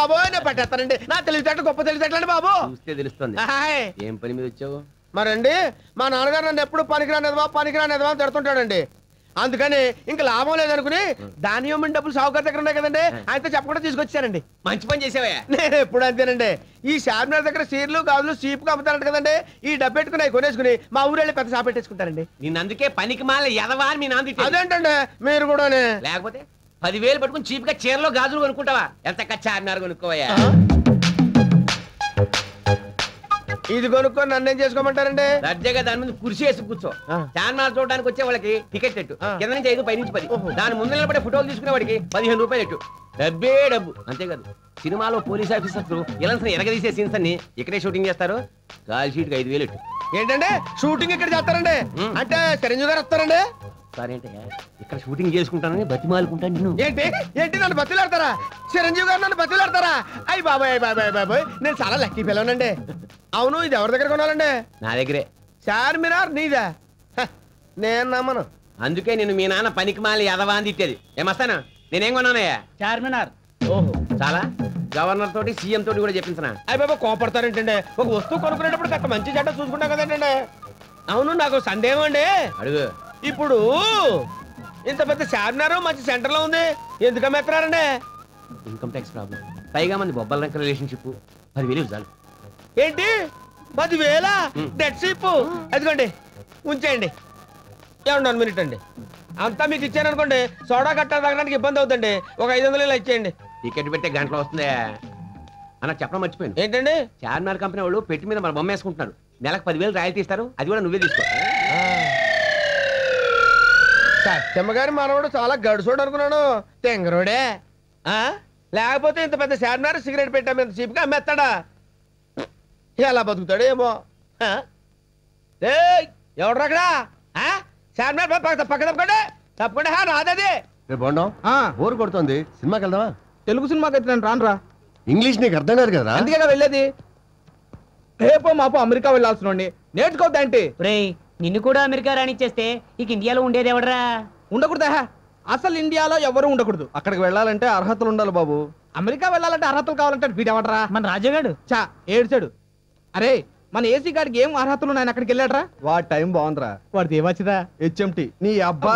బాబోయ్, నేను పట్టేస్తానండి. నా తెలివితేటలు గొప్ప తెలివితేటలండి బాబు. చూస్తే తెలుస్తుంది. ఏం పని మీద వచ్చావు? మరండి మా నాన్నగారు నన్ను ఎప్పుడు పనికిరానిదవా తిడుతుంటాడండి. అందుకని ఇంకా లాభం లేదనుకుని ధాన్యం డబ్బులు సాగుగారి దగ్గర ఉన్నాయి కదండి, ఆయనతో చెప్పకుండా తీసుకొచ్చానండి. మంచి పని చేసావయ్యా. నేను ఎప్పుడు అంతేనండి. ఈ చార్మినార్ దగ్గర సీర్లు గాజులు చీపుగా అమ్ముతారంట కదండి, ఈ డబ్బు పెట్టుకుని అవి కొనేసుకుని మా ఊరు వెళ్ళి పెద్ద షాప్ పెట్టేసుకుంటారండి. నేను అందుకే పనికి మాల ఎదవా అని మీ నాన్న. అదేంటండి మీరు కూడా? లేకపోతే 10,000 పట్టుకుని చీప్ గా చీరలో గాజులు కొనుక్కుంటావా? ఎంత చార్మినార్ కొనుక్కోవయ్యా. ఇది కొనుక్కొని నన్నేం చేసుకోమంటారండి? దర్జాగా దాని ముందు కుర్చీ వేసి కూర్చో. చార్మినార్ చూడడానికి వచ్చే వాళ్ళకి టికెట్ ఎట్టు, కింద నుంచి 5 పై నుంచి 10. దాని ముందు నిలబడే ఫోటోలు తీసుకునే వాడికి 15 రూపాయలు ఎట్టు. డబ్బే డబ్బు. అంతేకాదు సినిమాలో పోలీస్ ఆఫీసర్లు ఇలాంటి ఎరగదీసే సీన్స్ అన్ని ఇక్కడే షూటింగ్ చేస్తారు. కాల్ షీట్ 5,000 ఎట్టు. ఏంటంటే షూటింగ్ ఇక్కడ చేస్తారండి? అంటే చిరంజీవి గారు వస్తారండి? సరేంటే ఇక్కడ షూటింగ్ చేసుకుంటానని బతిమాలుకుంటాను నేను. ఏంటి ఏంటి నన్ను బతిలాడతారా? చిరంజీవి గారు నన్ను బతిలాడతారా? అయ్యి బాబాయ్, నేను చాలా లక్కీ పిల్లనండి. అవును, ఇది ఎవరి దగ్గర కొనాలండి? నా దగ్గరే. చార్మినార్ నీదా? నేను నమ్మను. అందుకే నేను మీ నాన్న పనికి మాలి ఎదవా అని తిట్టేది. ఏమస్తానా? నేనేం కొన్నానయ్యా? చార్మినార్. ఓహో, చాలా గవర్నర్ తోటి సీఎం తోటి కూడా చెప్పించనా? అయ్యి బాబా కోపడతారేంటండి? ఒక వస్తువు కొనుక్కునేటప్పుడు కాస్త మంచి చెడ్డ చూసుకుంటాం కదండి. అవును, నాకు సందేహం అండి. అడుగు. ఇప్పుడు ఇంత పెద్ద చార్మినార్ మంచి సెంటర్ లో ఉంది, ఎందుకు అమ్మేస్తున్నారండి? Income tax problem. పైగా మంది బొబ్బల రంక రిలేషన్షిప్ 10,000 చాలు. ఏంటి 10,000? Dead ship. అదిగోండి ఉంచేయండి. ఏమన్నా 1 మినిట్ అండి. అంతా మీకు ఇచ్చాను అనుకోండి, సోడా కట్టాలి తాగడానికి ఇబ్బంది అవుతుందండి. ఒక 500 ఇలా ఇచ్చేయండి. టికెట్ పెట్టే గంటలో వస్తుందే అన్న. చెప్పడం మర్చిపోయాను. ఏంటండి? చార్మినార్ కంపెనీ వాళ్ళు పెట్టి మీద మన బొమ్మ వేసుకుంటున్నారు. నెలకు 10,000 రాయల్టీ ఇస్తారు. అది కూడా నువ్వే తీసుకో. సత్యమ్మగారి మనవడు చాలా గడుసోడు అనుకున్నాను. తెంగరోడే. లేకపోతే ఇంత పెద్ద చార్మినార్ సిగరెట్ పెట్టాము ఇంత చీప్గా అమ్మేస్తాడా? ఎలా బతుకుతాడు ఏమో. ఎవడు అక్కడ? చార్మినార్ పక్క తప్పకుండా రాదది. బోర్ కొడుతుంది, సినిమాకి వెళ్దామా? తెలుగు సినిమాకి అయితే నేను రానురా. ఇంగ్లీష్ నీకు అర్థం కాదు కదా, అందుకే వెళ్ళేది. రేపో మాపో అమెరికా వెళ్ళాల్సిన నేర్చుకోవద్దేంటి? నిన్ను కూడా అమెరికా రానిచ్చేస్తే ఇక ఇండియాలో ఉండేది ఎవడరా? ఉండకూడదా? అసలు ఇండియాలో ఎవరు ఉండకూడదు. అక్కడికి వెళ్ళాలంటే అర్హతలు ఉండాలి బాబు. అమెరికా వెళ్ళాలంటే అర్హతలు కావాలంటే వీడెవడరా? మన రాజుగాడు. చా ఏడ్చాడు. అరే మన ఏసీ గాడికి ఏం అర్హతలు ఉన్నాయని అక్కడికి వెళ్ళాడరా? వాడి టైం బాగుందిరా. వాడిది ఏమొచ్చిందా? హెచ్ఎంటి నీ అబ్బా.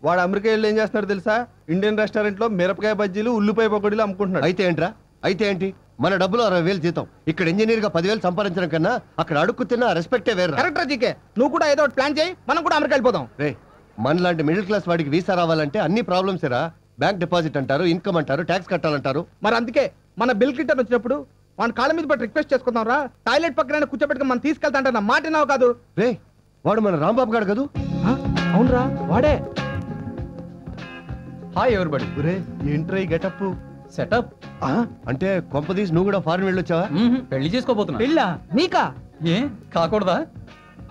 వాడు అమెరికా వెళ్ళి ఏం చేస్తున్నాడు తెలుసా? ఇండియన్ రెస్టారెంట్ లో మిరపకాయ బజ్జీలు ఉల్లిపాయ పకోడీలు అమ్ముకుంటున్నాడు. అయితే ఏంట్రా? అయితే ఏంటి? మన డబ్బులు 60,000 జీతం. ఇక్కడ ఇంజనీర్ గా 10,000 సంపాదించడం కన్నా అక్కడ అడుక్కు తిన్న రెస్పెక్టే వేరు. Correct GK. నువ్వు కూడా ఏదో ప్లాన్ చేయి, మనం కూడా అమెరికా వెళ్ళిపోదాం. రే మనలాంటి మిడిల్ క్లాస్ వాడికి వీసా రావాలంటే అన్ని ప్రాబ్లమ్స్ రా. బ్యాంక్ డిపాజిట్ అంటారు, ఇన్కమ్ అంటారు, ట్యాక్స్ కట్టాలంటారు. మరి అందుకే మన బిల్ క్లింటన్ వచ్చినప్పుడు మన కాళ్ళ మీద పట్టి రిక్వెస్ట్ చేసుకుందాం రా. టాయిలెట్ పక్కన కూర్చోబెట్టుకుని మనం తీసుకెళ్తా అంటే నా మాట నావు కాదు. రే వాడు మన రాంబాబు గాడు కదూ? అవునరా వాడే. Hi everybody. రే ఏంట్రా ఈ గెటప్ సెటప్? అంటే కొంపదీసి నువ్వు కూడా ఫారెన్ వెళ్ళొచ్చావా? పెళ్లి చేసుకోబోతున్నా. పెళ్ళా? నీకా? ఏ కాకూడదా?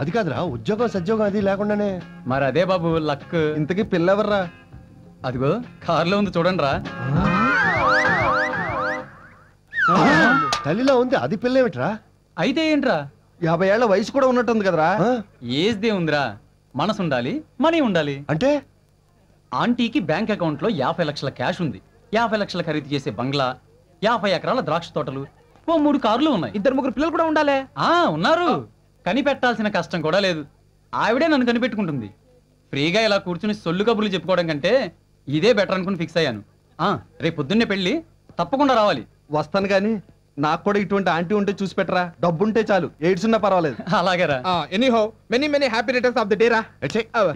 అది కాదురా, ఉద్యోగం సద్యోగం అది లేకుండానే. మరి అదే బాబు లక్. ఇంతకీ పిల్లెవర్రా? అదిగో కారులో ఉంది చూడండి రా. తల్లిలో ఉంది, అది పిల్లేమిట్రా? అయితే ఏంట్రా? 50 ఏళ్ల వయసు కూడా ఉన్నట్టుంది కదరా? ఏజ్ దే ఉందిరా, మనసు ఉండాలి, మనీ ఉండాలి. అంటే ఆంటీకి బ్యాంక్ అకౌంట్ లో 50 లక్షల క్యాష్ ఉంది, 50 లక్షల ఖరీదు చేసే బంగ్లా, 50 ఎకరాల ద్రాక్ష తోటలు, ఓ 3 కార్లు ఉన్నాయి. 2-3 పిల్లలు కూడా ఉండాలి. ఉన్నారు. కనిపెట్టాల్సిన కష్టం కూడా లేదు. ఆవిడే నన్ను కనిపెట్టుకుంటుంది. ఫ్రీగా ఇలా కూర్చుని సొల్లు కబుర్లు చెప్పుకోవడం కంటే ఇదే బెటర్ అనుకుని ఫిక్స్ అయ్యాను. రేపు పొద్దున్నే పెళ్లి, తప్పకుండా రావాలి. వస్తాను గాని నాకు కూడా ఇటువంటి ఆంటీ ఉంటే చూసి పెట్టరా. డబ్బుంటే చాలు, ఎయిడ్స్ ఉన్నా పర్వాలేదు. అలాగేరా. Anyhow many happy returns of the day రా.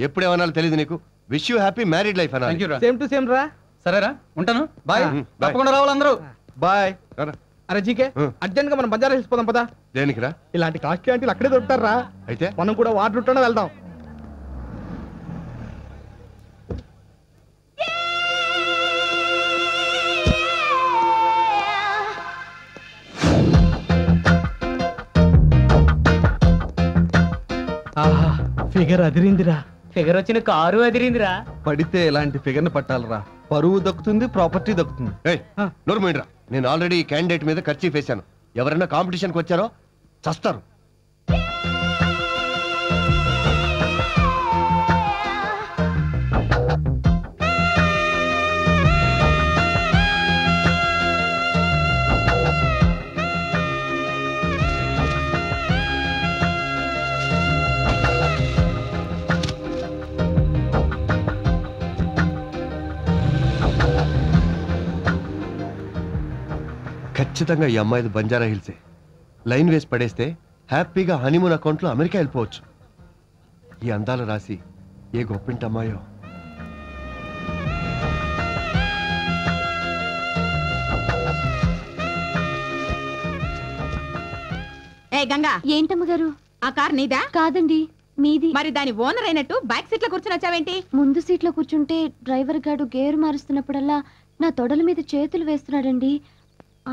ఎప్పుడేమన్నా తెలియదు నీకు. Wish you happy married life అన్నా. సేమ్ టు సేమ్ రా. సరేరా, ఉంటాను. బాయ్. తప్పకుండా రావాలి అందరూ. బాయ్. అరే జీకే, అర్జెంట్ గా మనం బంజారా హిల్స్ పోదాం పదా. దేనికి రా? ఇలాంటి కాస్ట్లీ ఆంటీలు అక్కడే దొరుకుతారా? అయితే మనం కూడా వాటర్ రూట్లోనే వెళ్దాం. ఫిగర్ అదిరిందిరా. ఫిగర్ వచ్చిన కారు అదిరిందిరా. పడితే ఇలాంటి ఫిగర్ ని పట్టాలరా. పరువు దక్కుతుంది, ప్రాపర్టీ దక్కుతుంది. నోర్మోయిన్రా, నేను ఆల్రెడీ క్యాండిడేట్ మీద ఖర్చు వేశాను. ఎవరైనా కాంపిటీషన్కి వచ్చారో చస్తారు. ఖచ్చితంగా ఈ అమ్మాయిది బంజారా హిల్సే. లైన్ వేసి పడేస్తే హ్యాపీగా హనీమూన్ అకౌంట్లో అమెరికా వెళ్ళిపోవచ్చు. ఈ అందాల రాసి ఏ గొప్పింటి అమ్మాయో. ఏ గంగా, ఏంటమ్మ గారు? ఆ కార్ నీదా? కాదండి, మీది. మరి దాని ఓనర్ అయినట్టు బ్యాక్ సీట్ లో కూర్చుని వచ్చావేంటి? ముందు సీట్లో కూర్చుంటే డ్రైవర్ గాడు గేరు మారుస్తున్నప్పుడల్లా నా తొడల మీద చేతులు వేస్తున్నాడండి,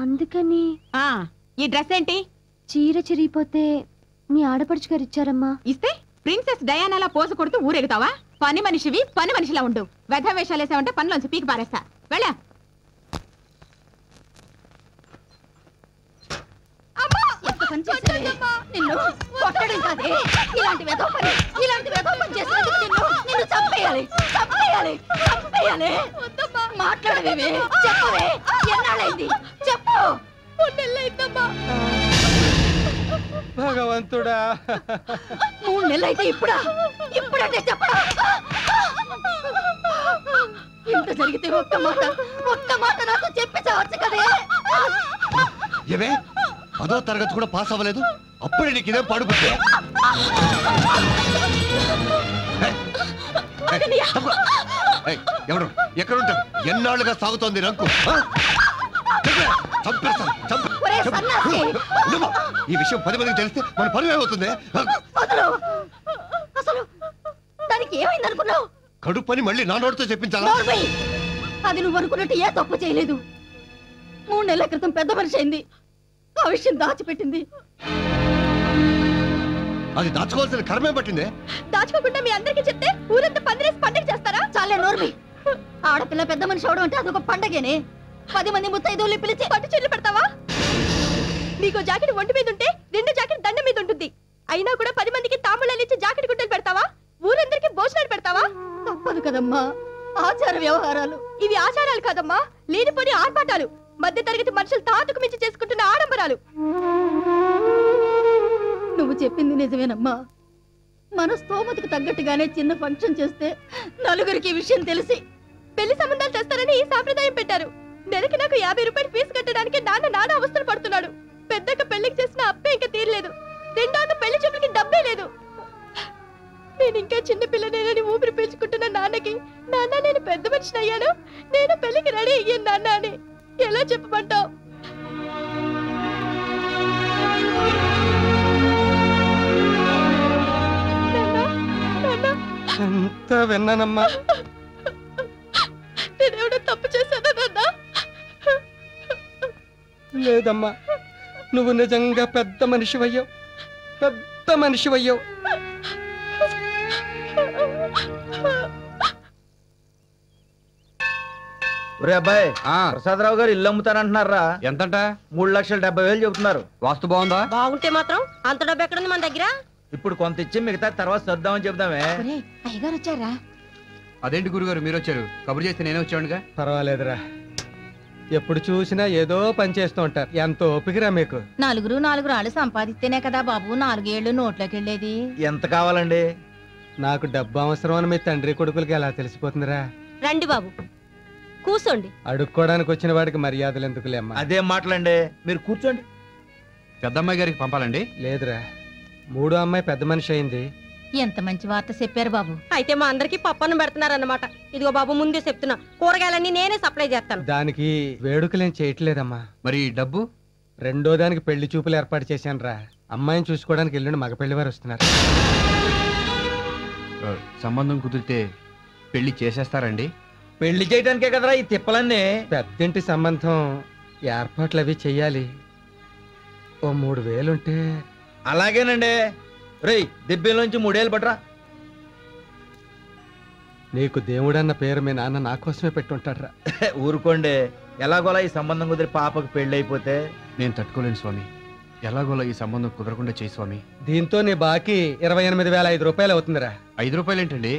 అందుకని. ఆ ఈ డ్రెస్ ఏంటి? చీర చిరిగిపోతే మీ ఆడపడుచు గారు ఇచ్చారమ్మా. ఇస్తే ప్రిన్సెస్ డయానాలా పోజు కొడుతూ ఊరెగుతావా? పని మనిషివి, పని మనిషిలా ఉండు. వెధ వేషాలు వేసావంటే పనిలోంచి పీకి పారేస్తా. వెళ్ళా. నిన్ను కొట్టడం కాదే, ఇలాంటి వెధవ పని చేసినందుకు నిన్ను చంపేయాలి, చంపేయాలి, చంపేయాలి. మాట్లాడవేమే, చెప్పవే, ఎన్నాళ్ళైంది చెప్పు. 3 నెలలైందమ్మా. భగవంతుడా, 3 నెలలైతే ఇప్పుడంటే చెప్పడా? ఇంత జరిగితే ఒక్క మాట నాతో చెప్పి చావచ్చు కదే. ఏవే 10వ తరగతి కూడా పాస్ అవ్వలేదు, అప్పుడే నీకు ఇదే పడుకుంటే. ఎవరు ఎక్కడుంటారు? ఎన్నాళ్ళుగా సాగుతోంది రంకు. ఈ విషయం 10 మందికి తెలిస్తే మన పరువు ఏమవుతుంది? అసలు దానికి ఏమైంది అనుకున్నావు? కడుపు పని మళ్ళీ నా నోటితో చెప్పించాలా? అది నువ్వు అనుకున్నట్టు ఏ తప్పు చేయలేదు. 3 నెలల క్రితం పెద్ద మనిషి అయింది, ఆ విషయం దాచిపెట్టింది. అది దాచుకోవాల్సిన కర్మే పట్టిందే. దాచుకోకుండా మీ అందరికీ చెప్తే ఊరంతా పందిరేసి పండుగ చేస్తారా? చాలే నోర్మి. ఆడపిల్ల పెద్ద మనిషి అవడం అంటే అదొక పండగేనే. 10 మంది ముత్తైదువుల్ని పిలిచి పట్టు చీరలు పెడతావా? నీకు జాకెట్ ఒంటి మీద ఉంటే 2 జాకెట్ దండం మీద ఉంటుంది. అయినా కూడా 10 మందికి తాంబూలాలు ఇచ్చి జాకెట్ గుడ్డలు పెడతావా? ఊరందరికీ భోజనాలు పెడతావా? తప్పదు కదమ్మా, ఆచార వ్యవహారాలు. ఇవి ఆచారాలు కాదమ్మా, లేనిపోని ఆర్పాటాలు. మధ్య తరగతి మనుషులు తాతుకు మించి చేసుకుంటున్న ఆడంబరాలు. నువ్వు చెప్పింది నిజమేనమ్మా. మన స్తోమతకు తగ్గట్టుగానే చిన్న ఫంక్షన్ చేస్తే నలుగురికి విషయం తెలిసి పెళ్లి సంబంధాలు చేస్తారని ఈ సాంప్రదాయం పెట్టారు. నెలకి నాకు 50 రూపాయలు ఫీజు కట్టడానికి నాన్న అవస్థలు పడుతున్నాడు. పెద్దక్క పెళ్లికి చేసిన అప్పే ఇంకా తీరలేదు. రెండోక పెళ్లి చూపులకి డబ్బే లేదు. నేను ఇంకా చిన్న పిల్లనేనని ఊపిరి పీల్చుకుంటున్న నాన్నకి, నాన్న నేను పెద్ద మనిషిని అయ్యాను, నేను పెళ్లికి రెడీ అయ్యాను నాన్న అని ఎలా చెప్పమంటావు? అంతా విన్నానమ్మా. నేనేమైనా తప్పు చేశానా నాన్న? లేదమ్మా, నువ్వు నిజంగా పెద్ద మనిషివయ్యావు, పెద్ద మనిషివయ్యావు. ఒరే అబ్బాయి, ప్రసాదరావు గారు ఇల్లు అమ్ముతానంటున్నారా? ఎంతంట? 3,70,000 చెబుతున్నారు. వాస్తు బాగుందా? బాగుంటే మాత్రం అంత డబ్బు ఎక్కడుంది మన దగ్గర? ఇప్పుడు కొంత ఇచ్చి మిగతా తర్వాత సర్దామని చెబుదామే. అయ్యగారు వచ్చారా? అదేంటి గురుగారు మీరు వచ్చారు? కబురు చేస్తే నేనే వచ్చానుగా. పర్వాలేదురా, ఎప్పుడు చూసినా ఏదో పని చేస్తూ ఉంటారు. ఎంత ఓపికరా మీకు. 4 రాళ్ళు సంపాదిస్తేనే కదా బాబు 4 ఏళ్ళు నోట్లోకి వెళ్ళేది. ఎంత కావాలండి? నాకు డబ్బు అవసరం అని మీ తండ్రి కొడుకులకి ఎలా తెలిసిపోతుందిరా? రండి బాబు కూసోండి. అడుక్కోడానికి వచ్చిన వాడికి మర్యాదలు ఎందుకులేమ్మా. అదేం మాటలండి, మీరు కూర్చోండి. పెద్దమ్మాయి గారికి పంపాలండి? లేదురా, 3వ అమ్మాయి పెద్ద మనిషి అయింది. ఎంత మంచి వార్త చెప్పారు బాబు. అయితే మా అందరికి పప్పన్నం పెడుతున్నారన్నమాట. ఇదిగో బాబు ముందే చెప్తున్నా, కూరగాయలన్నీ నేనే సప్లై చేస్తాను. దానికి వేడుకలేం చేయట్లేదమ్మా. మరి డబ్బు? 2వ దానికి పెళ్లి చూపులు ఏర్పాటు చేశాను రా. అమ్మాయిని చూసుకోవడానికి ఎల్లుండి మగ పెళ్లి వారు వస్తున్నారు. సంబంధం కుదిరితే పెళ్లి చేసేస్తారండి? పెళ్లి చేయడానికే కదరా ఈ తిప్పలన్నీ. పెద్దింటి సంబంధం ఏర్పాట్లు అవి చెయ్యాలి. ఓ 3,000 ఉంటే. అలాగేనండి. రేయ్, దెబ్బలోంచి 3 ఏళ్ళు పట్రా. నీకు దేవుడన్న పేరు మీ నాన్న నా కోసమే పెట్టుంటాడ్రా. ఊరుకోండి, ఎలాగోలా ఈ సంబంధం కుదిరి పాపకు పెళ్లి అయిపోతే. నేను తట్టుకోలేను స్వామి, ఎలాగోలా ఈ సంబంధం కుదరకుండా చేయి స్వామి. దీంతో నీ బాకీ 28,500 రూపాయలు అవుతుందిరా. 5 రూపాయలు ఏంటండి?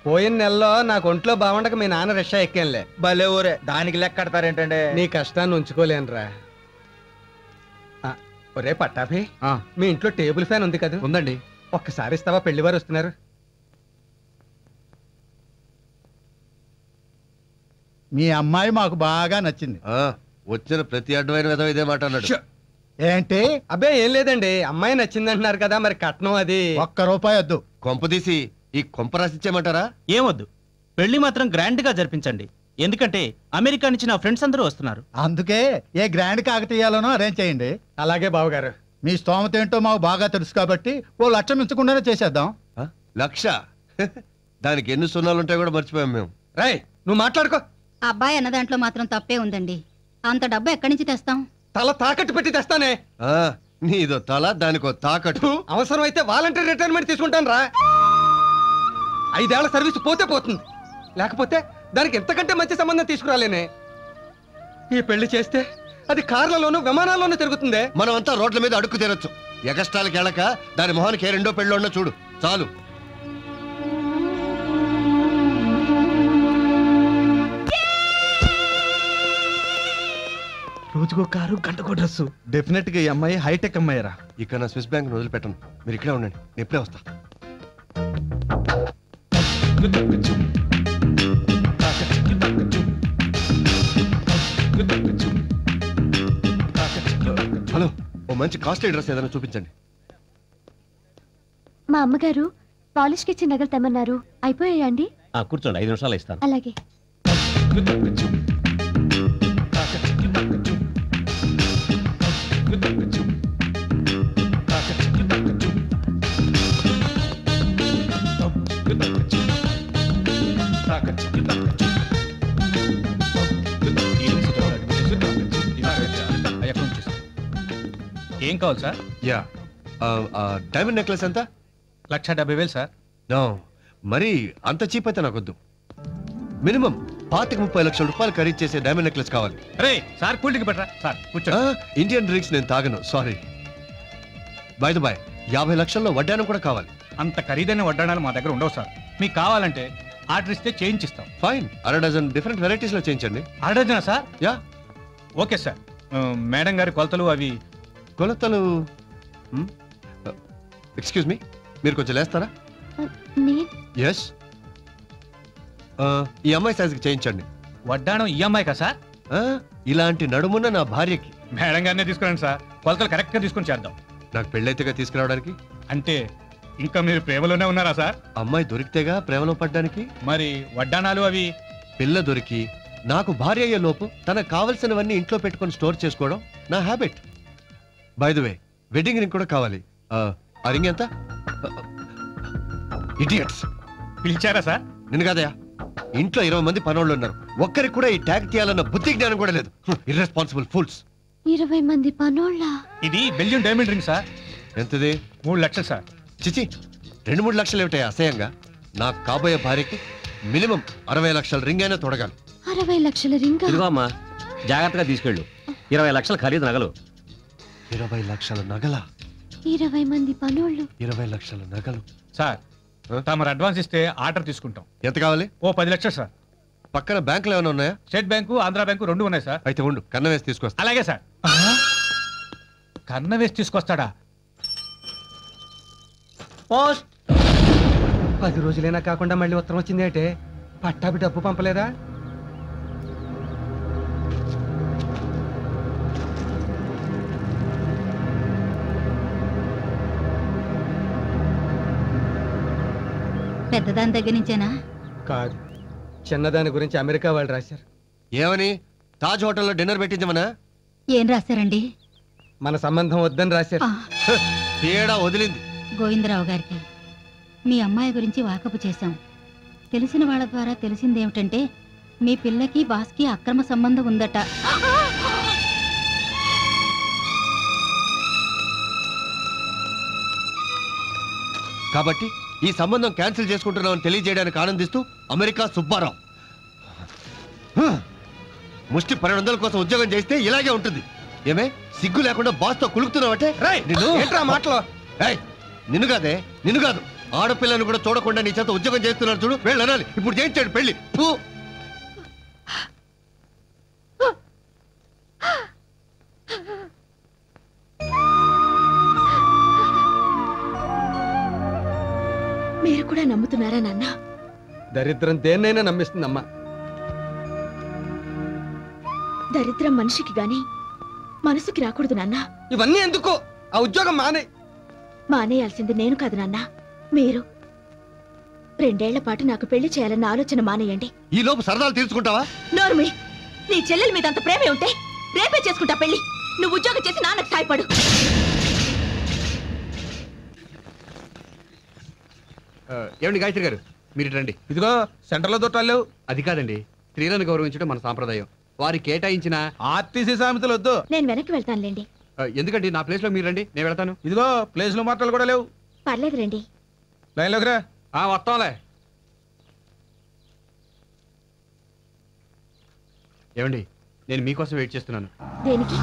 పోయిన నెలలో నాకు ఒంట్లో బాగుండక మీ నాన్న రిక్షా ఎక్కానులే. భలే ఊరే, దానికి లెక్క కడతారేంటండి? నీ కష్టాన్ని ఉంచుకోలేనురా. ఒరే పట్టాభి, మీ ఇంట్లో టేబుల్ ఫ్యాన్ ఉంది కదా? ఉందండి. ఒక్కసారి ఇస్తావా? పెళ్లి వారు వస్తున్నారు. మీ అమ్మాయి మాకు బాగా నచ్చింది. వచ్చిన ప్రతి అడ్డమైన విధం ఇదే మాట అన్నాడు. ఏంటి? అబ్బే ఏం లేదండి, అమ్మాయి నచ్చిందంటున్నారు కదా, మరి కట్నం అది. ₹1 వద్దు. కొంపదీసి ఈ కొంప రాసిచ్చేయమంటారా? ఏమొద్దు, పెళ్లి మాత్రం గ్రాండ్ గా జరిపించండి. ఎందుకంటే అమెరికా నుంచి నా ఫ్రెండ్స్ అందరూ వస్తున్నారు. అందుకే ఏ గ్రాండ్ కాకతీయాలనో అరేంజ్ చేయండి. అలాగే బావగారు. మీ స్తోమత ఏంటో మాకు బాగా తెలుసు కాబట్టి ₹1,00,000 మించకుండానే చేసేద్దాం. 1,00,000? దానికి ఎన్ని సున్నాలు ఉంటాయో కూడా మర్చిపోయాం మేము. రై నువ్వు మాట్లాడుకో. అబ్బాయి అన్న దాంట్లో మాత్రం తప్పే ఉందండి. అంత డబ్బు ఎక్కడి నుంచి తెస్తాం? తల తాకట్టు పెట్టి తెస్తానే. నీదో తల, దానికో తాకట్టు. అవసరం అయితే వాలంటీర్ రిటైర్మెంట్ తీసుకుంటాను రా. 5 ఏళ్ల సర్వీస్ పోతే పోతుంది, లేకపోతే దానికి ఎంతకంటే మంచి సంబంధం తీసుకురాలేనే. ఈ పెళ్లి చేస్తే అది కార్లలోనూ విమానాల్లోనూ తిరుగుతుందే. మనమంతా రోడ్ల మీద అడుక్కు తినొచ్చు. ఎగస్టాలకి వెళ్ళక దాని మొహానికి ఏ రెండో పెళ్ళి ఉన్నా చూడు చాలు. రోజుకో కారు, గంటకో డ్రెస్సు. డెఫినెట్ గా ఈ అమ్మాయి హైటెక్ అమ్మాయిరా. ఇక నా స్విస్ బ్యాంక్ వదిలిపెట్టను. మీరు ఇక్కడే ఉండండి, నేను ఇప్పుడే వస్తా. హలో, ఓ మంచి కాస్ట్లీ డ్రెస్ ఏదైనా చూపించండి. మా అమ్మగారు పాలిష్ కి ఇచ్చిన నగలు తెమ్మన్నారు. అయిపోయాయా అండి? కూర్చోండి, 5 నిమిషాలు ఇస్తాను. అలాగే. ఏం కావాలి సార్? యా, డైమండ్ నెక్లెస్ ఎంత? 1,70,000 సార్. నో, మరి అంత చీప్ అయితే నాకొద్దు. మినిమం 25-30 లక్షల రూపాయలు ఖరీదు చేసే డైమండ్ నెక్లెస్ కావాలి. రే సార్, కూల్డ్రింక్ పెట్టరా సార్. ఇండియన్ డ్రింక్స్ నేను తాగను, సారీ. బై ద బై, 50 లక్షల్లో వడ్డానం కూడా కావాలి. అంత ఖరీదైన వడ్డాణాలు మా దగ్గర ఉండవు సార్. మీకు కావాలంటే ఆర్డర్ ఇస్తే చేయించిస్తాం. ఫైన్, 1/2 డజన్ డిఫరెంట్ వెరైటీస్ లో చేయించండి. 1/2 డజనా sir? Yeah. Okay sir. Madam గారి కొలతలు అవి. కొలతలు? ఎక్స్క్యూజ్ మీ, మీరు కొంచెం లేస్తారా? ఎస్. ఈ అమ్మాయి సైజుకి చేయించండి. వడ్డాణం ఈ అమ్మాయికా సార్? ఇలాంటి నడుమున్న నా భార్యకి. మేడం గారినే తీసుకురండి సార్, కొలతలు కరెక్ట్ గా తీసుకుని చేద్దాం. నాకు పెళ్ళైతేగా తీసుకురావడానికి. అంటే ఇంకా మీరు ప్రేమలోనే ఉన్నారా సార్? అమ్మాయి దొరికితేగా ప్రేమలో పడ్డానికి. మరి వడ్డాణాలు అవి? పిల్ల దొరికి నాకు భార్య అయ్యే లోపు తనకు కావలసినవన్నీ ఇంట్లో పెట్టుకొని స్టోర్ చేసుకోవడం నా habit. By the way, wedding ring కూడా కావాలి. ఆ రింగ్ ఎంత? ఇడియట్స్, పిలిచారా సార్? నిన్ను కాదయా, ఇంట్లో 20 మంది పనోళ్ళు ఉన్నారు, ఒక్కరికి కూడా ఈ ట్యాగ్ తీయాలన్న బుద్ధి జ్ఞానం కూడా లేదు. Irresponsible fools. 20 మంది పనోళ్ళ? ఇది బెల్జియం డైమండ్ రింగ్ సార్. ఎంతది? 3 లక్షలు సార్. చిచి, 2-3 లక్షలు ఏమిటాయి అసహ్యంగా? నాకు కాబోయే భార్యకి మినిమం 60 లక్షల రింగ్ అయినా తొడగాలి. 60 లక్షల రింగ్? ఇదిగో అమ్మా, జాగ్రత్తగా తీసుకెళ్ళు. 20 లక్షల ఖరీదు నగలు. 20 లక్షల నగల? 20 మంది పనోళ్ళు. 20 లక్షల నగలు సార్. తమరు అడ్వాన్స్ ఇస్తే ఆర్డర్ తీసుకుంటాం. ఎంత కావాలి? ఓ 10 లక్షలు సార్. పక్కన బ్యాంకులు ఏమైనా ఉన్నాయా? స్టేట్ బ్యాంకు, ఆంధ్రా బ్యాంకు 2 ఉన్నాయి సార్. అయితే ఉండు, కన్న వేసి తీసుకొస్తా. అలాగే సార్. కన్న వేసి తీసుకొస్తాడా? పోస్ట్. 10 రోజులైనా కాకుండా మళ్ళీ ఉత్తరం వచ్చింది అంటే పట్టాభి డబ్బు పంపలేదా? పెద్దదాని దగ్గర నుంచేనా? కాదు, చిన్నదాని గురించి అమెరికా వాళ్ళు రాశారు. ఏమని? తాజ్ హోటల్లో డిన్నర్ పెట్టించమనా? ఏం రాశారండి? మన సంబంధం వద్దని రాశారు. తేడా వదిలింది. గోవిందరావు గారికి మీ అమ్మాయి గురించి వాకపు చేశాం. తెలిసిన వాళ్ళ ద్వారా తెలిసిందేమిటంటే మీ పిల్లకి బాస్కి అక్రమ సంబంధం ఉందట. కాబట్టి ఈ సంబంధం క్యాన్సిల్ చేసుకుంటున్నామని తెలియజేయడానికి ఆనందిస్తూ అమెరికా సుబ్బారావు. ముష్టి 1200 కోసం ఉద్యోగం చేస్తే ఇలాగే ఉంటుంది. ఏమే, సిగ్గు లేకుండా బాస్తో కులుకుతున్నావంటే? నిన్ను కాదే, నిన్ను కాదు, ఆడపిల్లను కూడా చూడకుండా నీ చేత ఉద్యోగం చేస్తున్నారు చూడు, వీళ్ళు అనాలి. ఇప్పుడు చేయించాడు పెళ్లి. మీరు కూడా నమ్ముతున్నారా నాన్న? దరిద్రం దేన్నైనా నమ్మిస్తుందమ్మా. దరిద్రం మనిషికి గాని మనసుకి రాకూడదు నాన్న. ఇవన్నీ ఎందుకు? ఆ ఉద్యోగం మానే. మానేయాల్సింది నేను కాదు నాన్న, మీరు. 2 ఏళ్ల పాటు నాకు పెళ్లి చేయాలన్న ఆలోచన మానేయండి. ఈ లోపు సరదాలు తీర్చుకుంటావా? నోర్మి, నీ చెల్లెల మీద అంత ప్రేమే ఉంటే రేపే చేసుకుంటా పెళ్లి. నువ్వు ఉద్యోగం చేసి నాన్నకు సాయపడు. ఏమండి గాయత్రి గారు, మీరు రండి. ఇదిగో సెంటర్లో దొట్టాలు. అది కాదండి, స్త్రీలను గౌరవించడం మన సాంప్రదాయం. వారికి కేటాయించిన ఆర్టీసీ సామెతలు వద్దు. నేను వెనక్కి వెళ్తానులేండి. ఎందుకండి, నా ప్లేస్ లో మీరు రండి, నేను వెళ్తాను. ఇదిగో ప్లేస్ లో మాటలు కూడా లేవు. పర్లేదు రండి. లైన్లోకి రా. వస్తాంలే. ఏమండి, నేను మీకోసం వెయిట్ చేస్తున్నాను. దేనికి?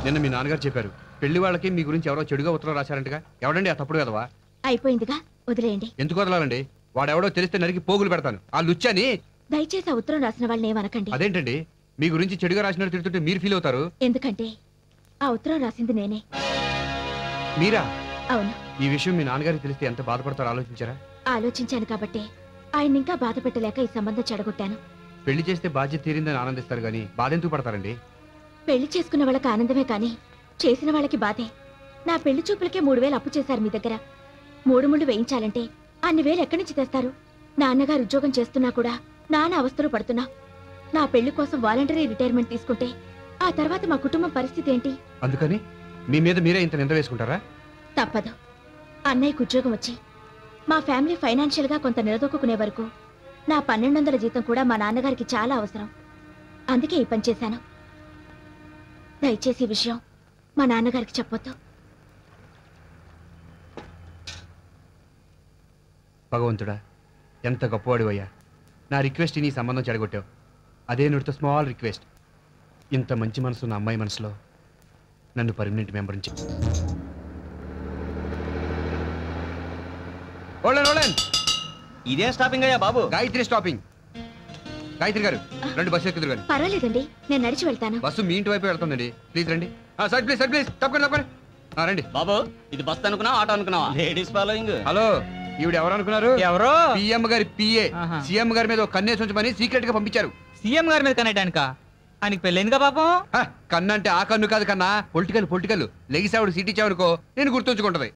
నిన్న మీ నాన్నగారు చెప్పారు, పెళ్లి వాళ్ళకి మీ గురించి ఎవరో చెడుగా ఉత్తరం రాశారంటగా. ఎవడండి ఆ తప్పుడు కదవా? అయిపోయిందిగా, వదిలేయండి. ఎందుకు వదలాలండి? వాడెవడో తెలిస్తే నరికి పోగులు పెడతాను. ఆ లుచ్చని. దయచేసి ఆ ఉత్తరం రాసిన వాళ్ళని ఏమనకండి. అదేంటండి, మీ గురించి చెడుగా రాసినట్టు తిడుతుంటే మీరు ఫీల్ అవుతారు. ఎందుకంటే ఆ ఉత్తరం రాసింది నేనే. మీరా? అవును. ఈ విషయం మీ నాన్నగారికి తెలిస్తే ఎంత బాధపడతారో ఆలోచించారా? ఆలోచించాను కాబట్టి ఆయన ఇంకా బాధ పెట్టలేక ఈ సంబంధం చెడగొట్టాను. పెళ్లి చేస్తే బాధ్యత తీరిందని ఆనందిస్తారు గానీ బాధ ఎందుకు పడతారండి? పెళ్లి చేసుకున్న వాళ్ళకి ఆనందమే కానీ చేసిన వాళ్ళకి బాధే. నా పెళ్లి చూపులకే 3000 అప్పు చేశారు మీ దగ్గర. 3 ముళ్ళు వేయించాలంటే అన్ని వేలు ఎక్కడి నుంచి తెస్తారు? నాన్నగారు ఉద్యోగం చేస్తున్నా కూడా నాన్న అవస్థలు పడుతున్నా. నా పెళ్లి కోసం వాలంటరీ రిటైర్మెంట్ తీసుకుంటే ఆ తర్వాత మా కుటుంబం పరిస్థితి ఏంటి? అందుకని మీ మీద మీరే ఇంత నింద వేసుకుంటారా? తప్పదు. అన్నయ్యకు ఉద్యోగం వచ్చి మా ఫ్యామిలీ ఫైనాన్షియల్ గా కొంత నిలదొక్కునే వరకు నా 1200 జీతం కూడా మా నాన్నగారికి చాలా అవసరం. అందుకే ఈ పని చేశాను. దయచేసి ఈ విషయం మా నాన్నగారికి చెప్పొద్దు. భగవంతుడా, ఎంత గొప్పవాడివయ్యా. నా రిక్వెస్ట్ నీ సంబంధం చెడగొట్టావు. అదే నుడితో స్మాల్ రిక్వెస్ట్, ఇంత మంచి మనసు నా అమ్మాయి మనసులో నన్ను పర్మనెంట్ మెంబర్ నుంచి. ఇదే స్టాపింగ్ అయ్యా బాబు? గాయత్రి స్టాపింగ్. గాయత్రి గారు రండి, బస్సు ఎక్కుదురు గారు. పర్వాలేదండి, నేను నడిచి వెళ్తాను. బస్సు మీ ఇంటి వైపు వెళ్తుందండి. ప్లీజ్ రండి. సార్ ప్లీజ్, సార్ ప్లీజ్, తప్పకుండా రండి. బాబు, ఇది బస్ అనుకున్నావా ఆటో అనుకున్నావా? Ladies following. హలో, ఈవిడ ఎవరు అనుకున్నారు? ఎవరో పిఎం గారి పిఏ. సీఎం గారి మీద కన్నేసి ఉంచమని సీక్రెట్ గా పంపించారు. సీఎం గారి మీద కనేటానిక? ఆయనకి పెళ్ళైందిగా పాపం. కన్ను అంటే ఆ కన్ను కాదు కన్నా, పొలిటికల్. లెగిసావుడు సీట్ ఇచ్చావనుకో నేను గుర్తుంచుకుంటది.